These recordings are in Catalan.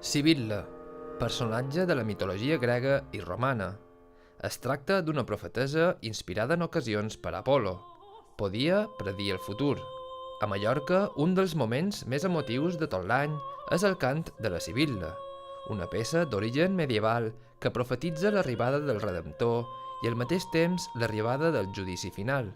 Sibil·la, personatge de la mitologia grega i romana. Es tracta d'una profetessa inspirada en ocasions per Apol·lo. Podia predir el futur. A Mallorca, un dels moments més emotius de tot l'any és el cant de la Sibil·la, una peça d'origen medieval que profetitza l'arribada del Redemptor i al mateix temps l'arribada del judici final.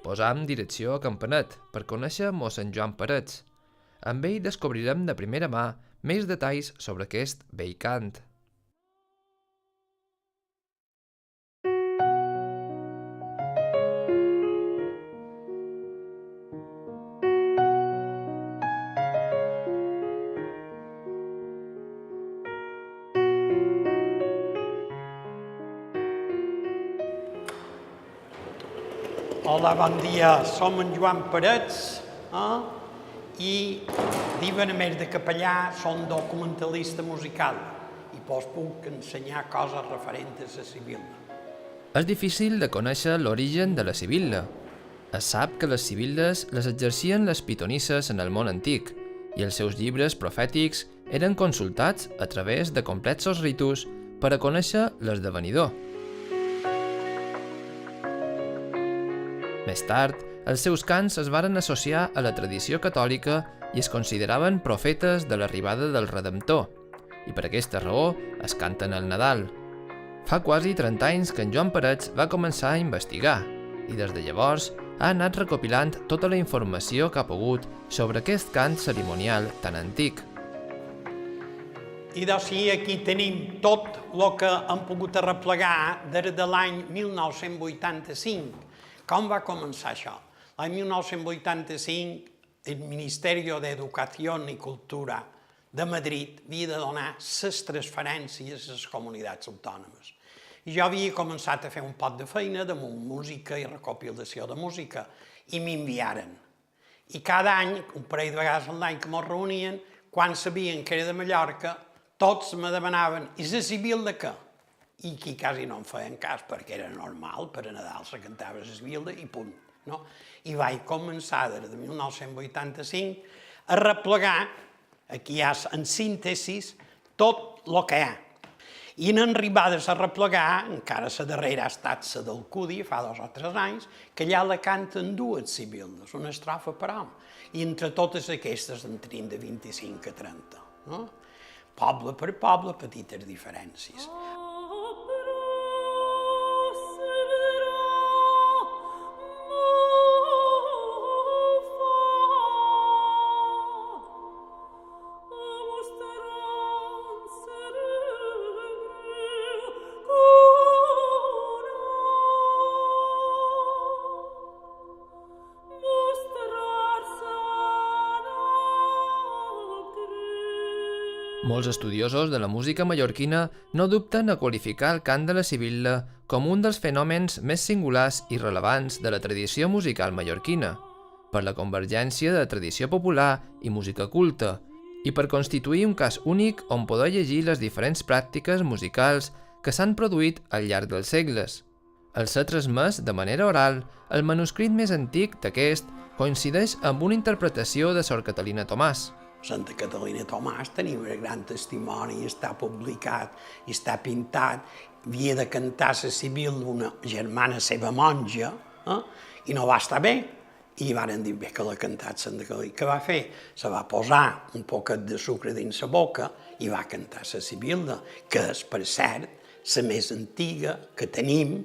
Posam direcció a Campanet per conèixer mossèn Joan Parets. Amb ell descobrirem de primera mà més detalls sobre aquest vell cant. Hola, bon dia. Som en Joan Parets i diuen, a més de capellà, som documentalista musical i vos puc ensenyar coses referents a la Sibil·la. És difícil de conèixer l'origen de la Sibil·la. Es sap que les sibil·les les exercien les pitonisses en el món antic i els seus llibres profètics eren consultats a través de complexos ritus per a conèixer l'esdevenidor. Més tard, els seus cants es varen associar a la tradició catòlica i es consideraven profetes de l'arribada del Redemptor, i per aquesta raó es canten al Nadal. Fa quasi 30 anys que en Joan Parets va començar a investigar, i des de llavors ha anat recopilant tota la informació que ha pogut sobre aquest cant cerimonial tan antic. I doncs sí, aquí tenim tot el que hem pogut arreplegar des de l'any 1985. Com va començar això? L'any 1985, el Ministeri d'Educació i Cultura de Madrid havia de donar les transferències a les comunitats autònomes. I jo havia començat a fer un pot de feina de música i recopilació de música i m'enviaren. I cada any, un parell de vegades a l'any que ens reunien, quan sabien que era de Mallorca, tots me demanaven «I la Sibil·la què?» I aquí quasi no em feien cas, perquè era normal, per a Nadal se cantava la Sibil·la i punt. I vaig començar des de 1985 a replegar, aquí hi ha en síntesi, tot el que hi ha. I en arribades a replegar, encara la darrera ha estat la del Cudi, fa 2 o 3 anys, que allà la canten 2 sibil·les, una estrofa per home. I entre totes aquestes en tenim de 25 a 30. Poble per poble, petites diferències. Molts estudiosos de la música mallorquina no dubten a qualificar el cant de la Sibil·la com un dels fenòmens més singulars i rellevants de la tradició musical mallorquina, per la convergència de tradició popular i música culta, i per constituir un cas únic on poder llegir les diferents pràctiques musicals que s'han produït al llarg dels segles. Al ser transmès de manera oral, el manuscrit més antic d'aquest coincideix amb una interpretació de Sor Catalina Tomàs. Santa Catalina Tomàs tenia un gran testimoni, està publicat, està pintat, havia de cantar la Sibil·la una germana seva monja, i no va estar bé, i varen dir bé que l'ha cantat Santa Catalina. Què va fer? Se va posar un poquet de sucre dins la boca i va cantar la Sibil·la, que és, per cert, la més antiga que tenim,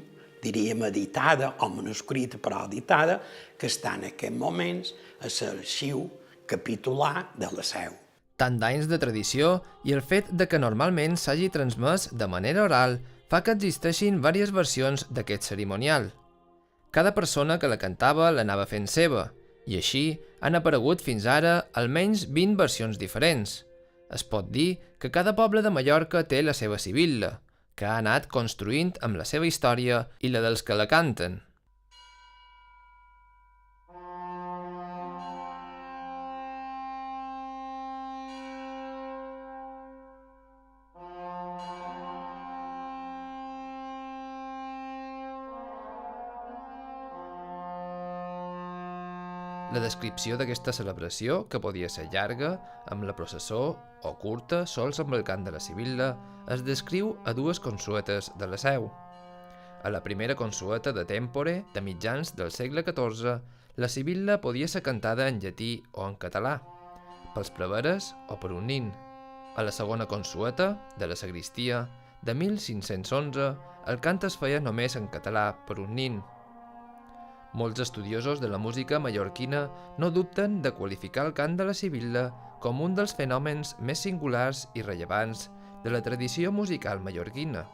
diríem editada, o manuscrita però editada, que està en aquests moments a l'arxiu capitular de la Seu. Tant d'anys de tradició i el fet de que normalment s'hagi transmès de manera oral fa que existeixin diverses versions d'aquest cerimonial. Cada persona que la cantava l'anava fent seva, i així han aparegut fins ara almenys 20 versions diferents. Es pot dir que cada poble de Mallorca té la seva sibil·la, que ha anat construint amb la seva història i la dels que la canten. La descripció d'aquesta celebració, que podia ser llarga, amb la processó, o curta, sols amb el cant de la sibilla, es descriu a dues consuetes de la Seu. A la primera consueta de Tempore, de mitjans del segle XIV, la sibilla podia ser cantada en llatí o en català, pels preveres o per un nin. A la segona consueta, de la sagristia, de 1511, el cant es feia només en català per un nin. Molts estudiosos de la música mallorquina no dubten de qualificar el cant de la sibilla com un dels fenòmens més singulars i rellevants de la tradició musical mallorquina,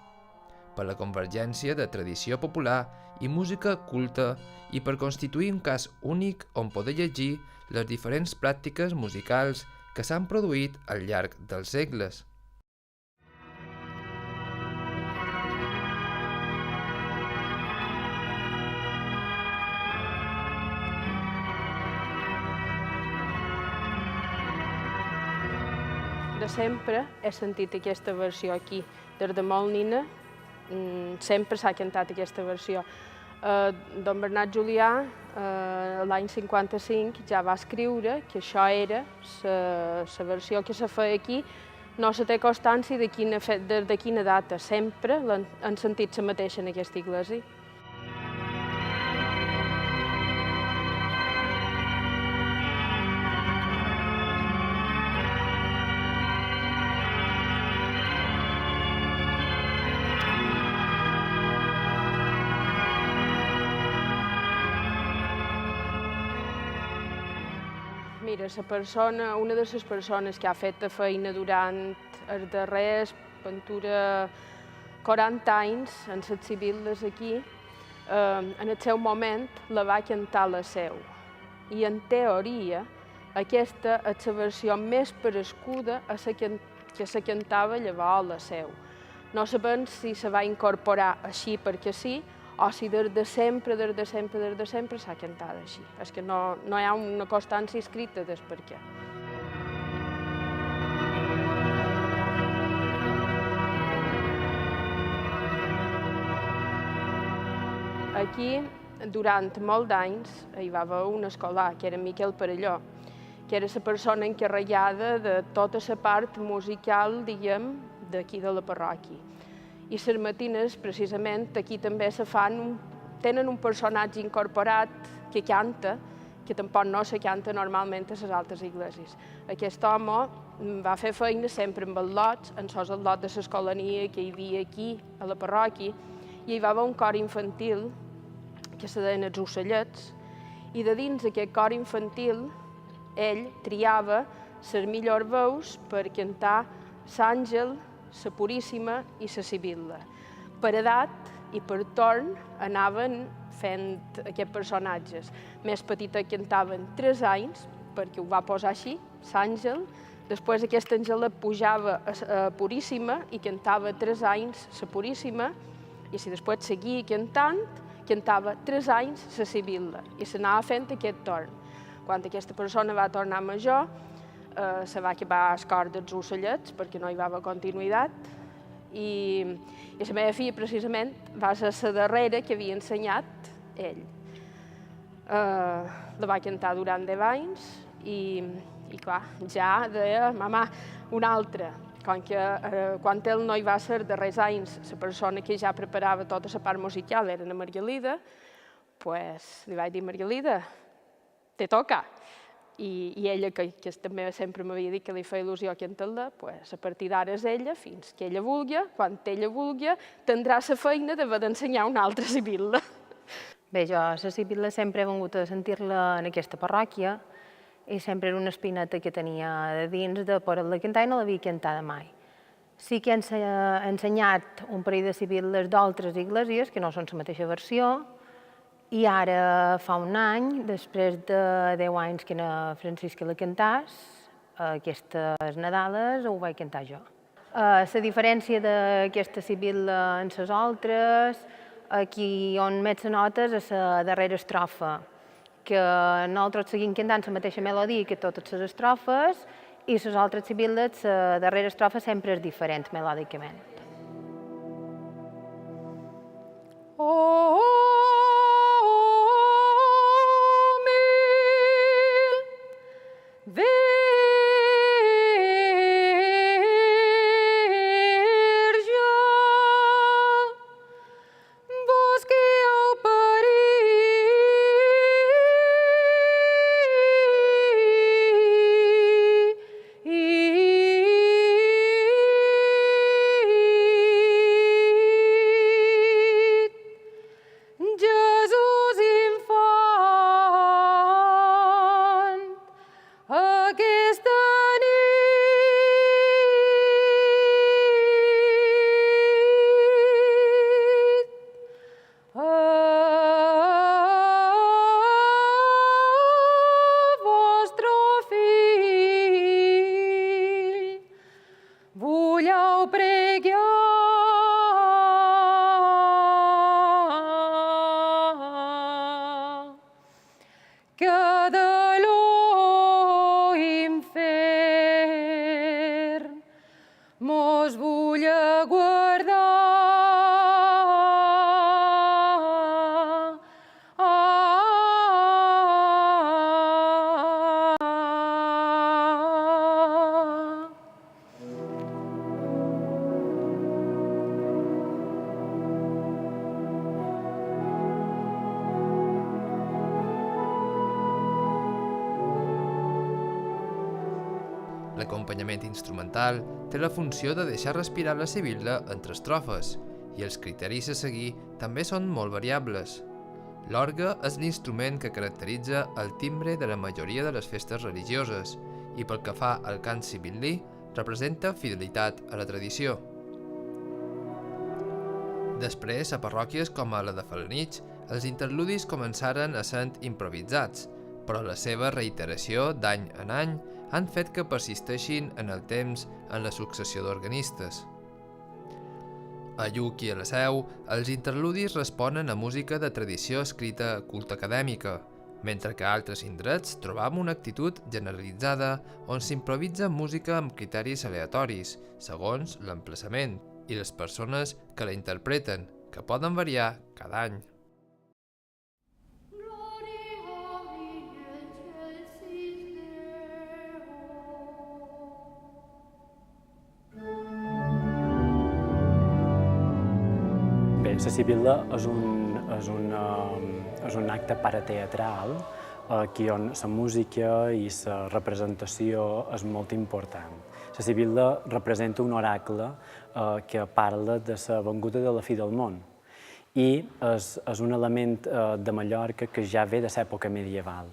per la convergència de tradició popular i música culta i per constituir un cas únic on poder llegir les diferents pràctiques musicals que s'han produït al llarg dels segles. De sempre he sentit aquesta versió aquí. Des de molt nina sempre s'ha cantat aquesta versió. Don Bernat Julià, l'any 55, ja va escriure que això era la versió que se feia aquí. No se té constància de quina data. Sempre han sentit la mateixa en aquesta església. Mira, una de les persones que ha fet feina durant els darrers 40 anys en les sibil·les aquí, en el seu moment la va cantar la Seu. I en teoria aquesta és la versió més parescuda a la que se cantava llavors la Seu. No sabem si se va incorporar així perquè sí, o si des de sempre s'ha cantat així. És que no hi ha una constància escrita del per què. Aquí, durant molts d'anys, hi va haver un escolar, que era Miquel Perelló, que era la persona encarregada de tota la part musical, diguem, d'aquí de la parròquia. I les matines, precisament, aquí també tenen un personatge incorporat que canta, que tampoc no se canta normalment a les altres esglésies. Aquest home va fer feina sempre amb els lots, en sos el lot de l'escolania que hi havia aquí, a la parròquia, i hi va haver un cor infantil, que se deien els ocellets, i de dins d'aquest cor infantil ell triava les millors veus per cantar l'Àngel, la Puríssima i la Sibilla. Per edat i per torn anaven fent aquests personatges. Més petita cantaven 3 anys, perquè ho va posar així, l'Àngel. Després aquest angelet pujava a Puríssima i cantava 3 anys la Puríssima, i si després seguia cantant, cantava 3 anys la Sibilla, i s'anava fent aquest torn. Quan aquesta persona va tornar major, se va acabar el cor dels ocellets, perquè no hi va haver continuïtat, i la meva filla, precisament, va ser la darrera que havia ensenyat ell. La va cantar durant 10 anys, i clar, ja deia, mamà, una altra. Quan ell no hi va ser darrers anys, la persona que ja preparava tota la part musical era la Margalida, doncs li vaig dir, Margalida, te toca. I ella, que també sempre m'havia dit que li feia il·lusió cantar-la, a partir d'ara és ella, fins que ella vulgui, quan ella vulgui, tindrà la feina d'haver d'ensenyar una altra sibilla. Bé, jo la sibilla sempre he vengut a sentir-la en aquesta parròquia i sempre era una espineta que tenia de dins de poder-la cantar i no l'havia cantada mai. Sí que he ensenyat un parell de sibil·les d'altres esglésies, que no són la mateixa versió, i ara, fa un any, després de 10 anys que na Francisca la cantàs, aquestes Nadales ho vaig cantar jo. La diferència d'aquesta sibilla en les altres, aquí on met les notes és la darrera estrofa, que nosaltres seguim cantant la mateixa melodia que totes les estrofes i les altres sibil·les, la darrera estrofa sempre és diferent melòdicament. L'acompanyament instrumental té la funció de deixar respirar la sibil·la entre estrofes, i els criteris a seguir també són molt variables. L'orgue és l'instrument que caracteritza el timbre de la majoria de les festes religioses i pel que fa al cant sibil·lí, representa fidelitat a la tradició. Després, a parròquies com a la de Felanitx, els interludis començaren a ser improvisats, però la seva reiteració d'any en any han fet que persisteixin en el temps en la successió d'organistes. A Lluc i a la Seu, els interludis responen a música de tradició escrita culta acadèmica, mentre que a altres indrets trobam una actitud generalitzada on s'improvisa música amb criteris aleatoris, segons l'emplaçament, i les persones que la interpreten, que poden variar cada any. Bé, la Sibil·la és un acte parateatral aquí on la música i la representació és molt important. La Sibil·la representa un oracle que parla de la venguda de la fi del món i és un element de Mallorca que ja ve de l'època medieval.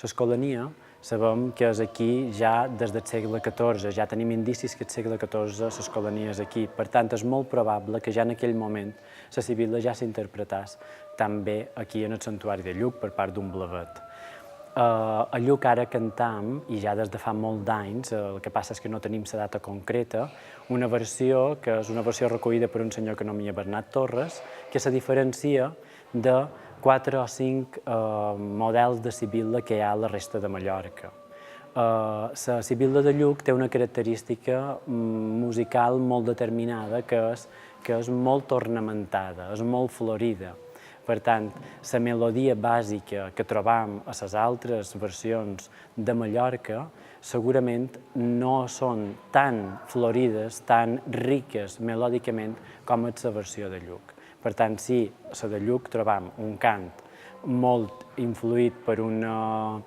L'Escolania sabem que és aquí ja des del segle XIV, ja tenim indicis que al segle XIV l'Escolania és aquí. Per tant, és molt probable que ja en aquell moment la Sibil·la ja s'interpretàs també aquí en el santuari de Lluc per part d'un blavet. A Lluc ara cantam, i ja des de fa molt d'anys, el que passa és que no tenim la data concreta, una versió que és una versió recollida per un senyor que anomia Bernat Torres, que se diferencia de 4 o 5 models de Sibil·la que hi ha a la resta de Mallorca. La Sibil·la de Lluc té una característica musical molt determinada, que és molt ornamentada, és molt florida. Per tant, la melodia bàsica que trobam a les altres versions de Mallorca segurament no són tan florides, tan riques melòdicament com és la versió de Lluc. Per tant, sí, a la de Lluc trobam un cant molt influït per una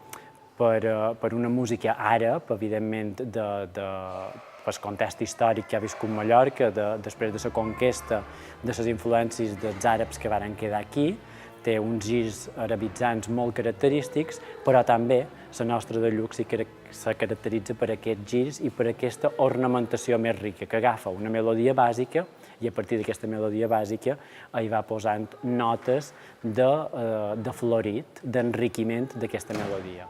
música àrab, evidentment, pel context històric que ha viscut Mallorca, després de la conquesta de les influències dels àrabs que van quedar aquí, té uns girs arabitzants molt característics, però també la nostra de Lluc sí que se caracteritza per aquests girs i per aquesta ornamentació més rica, que agafa una melodia bàsica i a partir d'aquesta melodia bàsica hi va posant notes de florit, d'enriquiment d'aquesta melodia.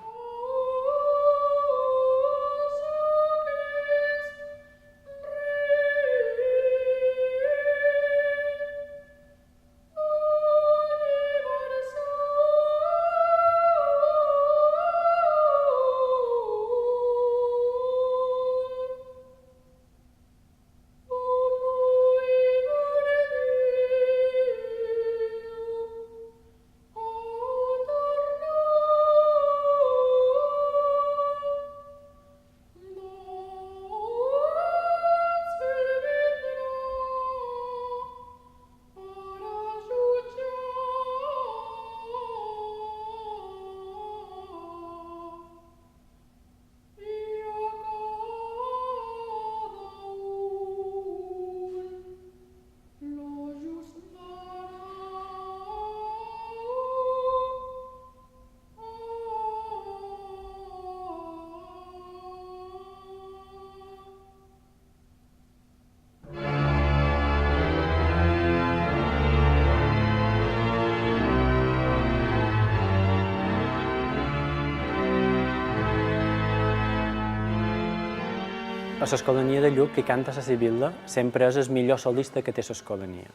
l'Escolania de Lluc, qui canta la Sibil·la, sempre és el millor solista que té l'Escolania.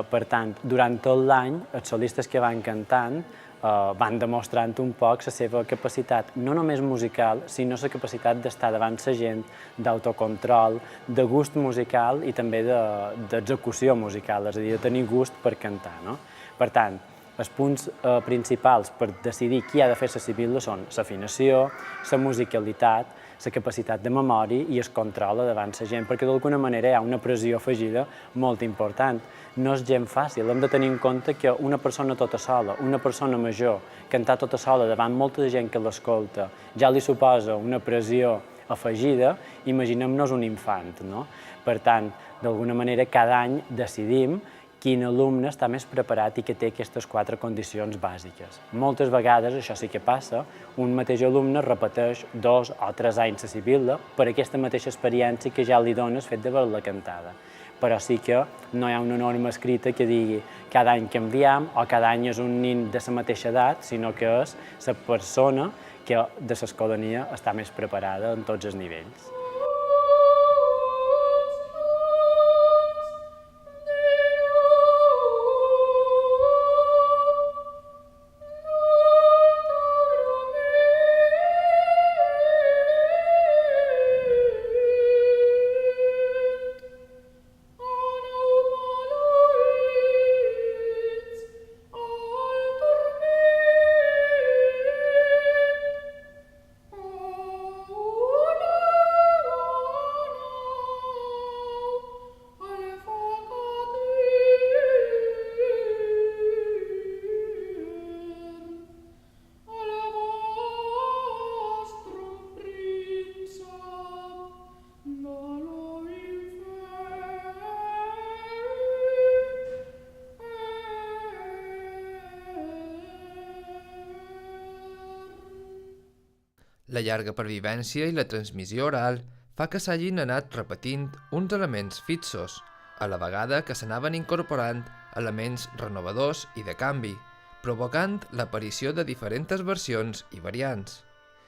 Per tant, durant tot l'any, els solistes que van cantant van demostrant un poc la seva capacitat, no només musical, sinó la capacitat d'estar davant la gent, d'autocontrol, de gust musical i també d'execució musical, és a dir, de tenir gust per cantar. Per tant, els punts principals per decidir qui ha de fer la Sibil·la són l'afinació, la musicalitat, la capacitat de memòria i el control davant la gent, perquè d'alguna manera hi ha una pressió afegida molt important. No és gent fàcil, hem de tenir en compte que una persona tota sola, una persona major, cantar tota sola davant molta gent que l'escolta, ja li suposa una pressió afegida, imaginem-nos un infant, no? Per tant, d'alguna manera, cada any decidim quin alumne està més preparat i que té aquestes 4 condicions bàsiques. Moltes vegades, això sí que passa, un mateix alumne repeteix 2 o 3 anys la Sibil·la per aquesta mateixa experiència que ja li dona el fet d'haver-la cantada. Però sí que no hi ha una norma escrita que digui cada any canviem o cada any és un nin de la mateixa edat, sinó que és la persona que de l'Escolania està més preparada en tots els nivells. La llarga pervivència i la transmissió oral fa que s'hagin anat repetint uns elements fixos, a la vegada que s'anaven incorporant elements renovadors i de canvi, provocant l'aparició de diferents versions i variants.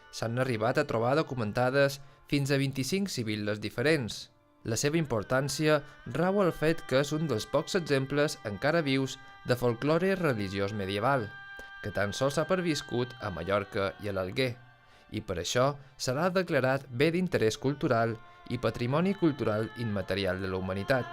S'han arribat a trobar documentades fins a 25 sibil·les diferents. La seva importància rau al fet que és un dels pocs exemples encara vius de folklore religiós medieval, que tan sols ha perviscut a Mallorca i a l'Alguer, i per això serà declarat bé d'interès cultural i patrimoni cultural immaterial de la humanitat.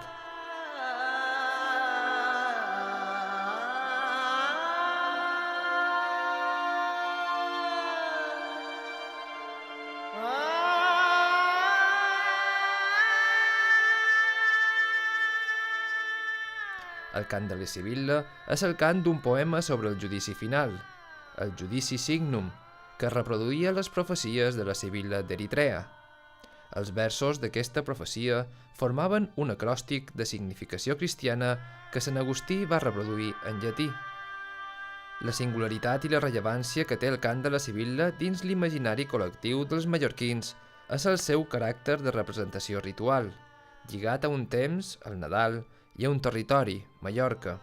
El cant de la Sibil·la és el cant d'un poema sobre el judici final, el Judici Signum, que reproduïa les profecies de la Sibil·la d'Eritrea. Els versos d'aquesta profecia formaven un acròstic de significació cristiana que Sant Agustí va reproduir en llatí. La singularitat i la rellevància que té el cant de la Sibil·la dins l'imaginari col·lectiu dels mallorquins és el seu caràcter de representació ritual, lligat a un temps, el Nadal, i a un territori, Mallorca,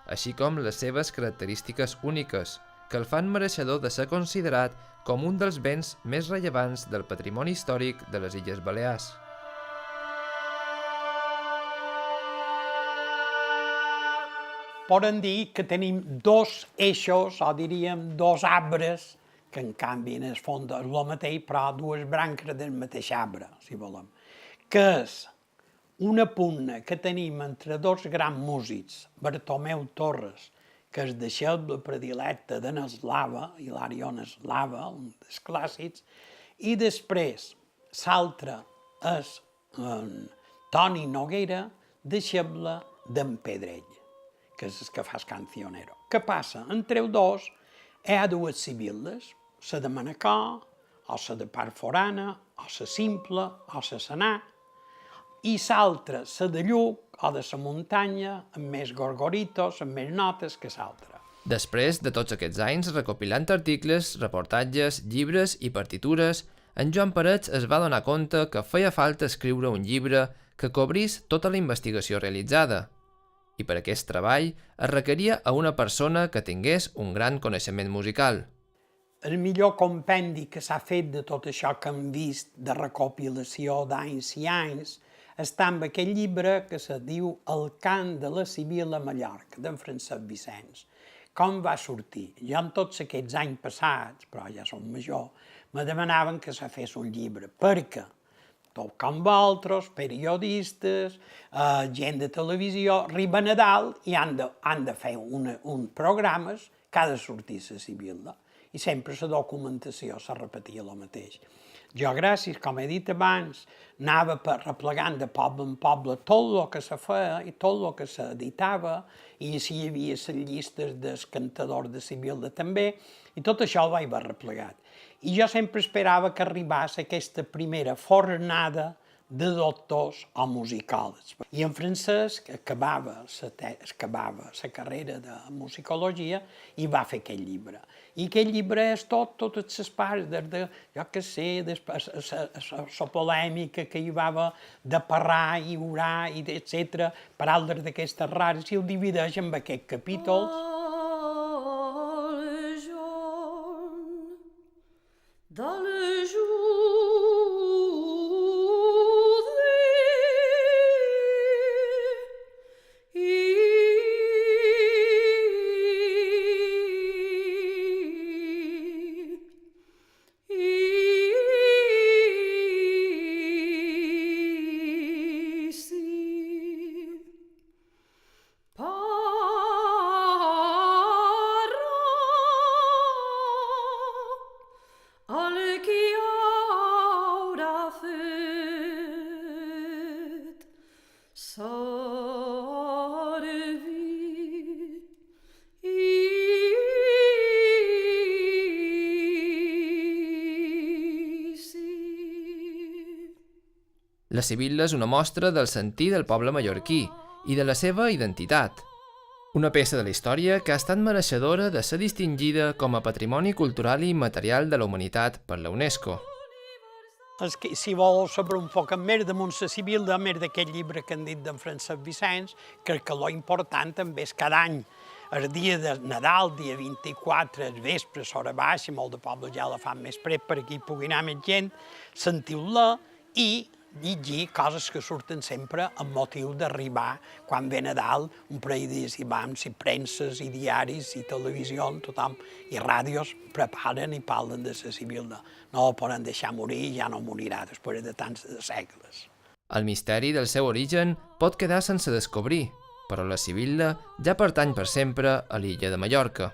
així com les seves característiques úniques, que el fan mereixedor de ser considerat com un dels béns més rellevants del patrimoni històric de les Illes Balears. Podem dir que tenim 2 eixos, o diríem 2 arbres, que en canvi en el fons és el mateix, però 2 branques del mateix arbre, si volem, que és una pugna que tenim entre 2 grans músics, Bartomeu Torres, que és deixeble predilecte d'en Eslava, Hilarion Eslava, un dels clàssics, i després l'altre és Toni Noguera, deixeble d'en Pedrell, que és el que fa el cancionero. Què passa? Entre els 2 hi ha 2 sibil·les, la de Manacor, o la de part forana, o la simple, o la senar, i l'altra, la de Lluc, o de la muntanya, amb més gorgoritos, amb més notes que l'altra. Després de tots aquests anys recopilant articles, reportatges, llibres i partitures, en Joan Parets es va donar compte que feia falta escriure un llibre que cobrís tota la investigació realitzada. I per aquest treball es requeria a una persona que tingués un gran coneixement musical. El millor compendi que s'ha fet de tot això que hem vist de recopilació d'anys i anys està en aquest llibre que se diu El cant de la Sibil·la a Mallorca, d'en Francesc Vicenç. Com va sortir? Jo en tots aquests anys passats, però ja som major, me demanaven que se fes un llibre, perquè tot com vosaltres, periodistes, gent de televisió, arriben a dalt i han de fer uns programes que ha de sortir la Sibil·la. I sempre la documentació se repetia el mateix. Jo, gràcies, com he dit abans, anava replegant de poble en poble tot el que se feia i tot el que s'editava, i així hi havia les llistes dels cantadors de Sibil·la també, i tot això ho vaig replegat. I jo sempre esperava que arribés aquesta primera fornada de doctors o musicòlegs. I en Francesc acabava la carrera de musicologia i va fer aquest llibre. I aquest llibre és totes les parts, des de, jo què sé, la polèmica que hi va de parrar i orar, etc., paraules d'aquestes rares, i el divideix en aquests capítols. Dans le jour La Sibil·la és una mostra del sentir del poble mallorquí i de la seva identitat. Una peça de la història que ha estat mereixedora de ser distingida com a Patrimoni Cultural i Immaterial de la Humanitat per la UNESCO. Si voleu saber un poc més de la Sibil·la, més d'aquest llibre que han dit d'en Francesc Vicenç, crec que lo important també és cada any, el dia de Nadal, dia 24, al vespre, s'hora baixa, molt de pobles ja la fan més pret per aquí pugui anar més gent, sentiu-la i llegir coses que surten sempre amb motiu d'arribar, quan ve Nadal, un parell de dies hi vam, si premses i diaris i televisió, tothom, i ràdios preparen i parlen de la Sibil·la. No la poden deixar morir, ja no morirà després de tants segles. El misteri del seu origen pot quedar sense descobrir, però la Sibil·la ja pertany per sempre a l'illa de Mallorca.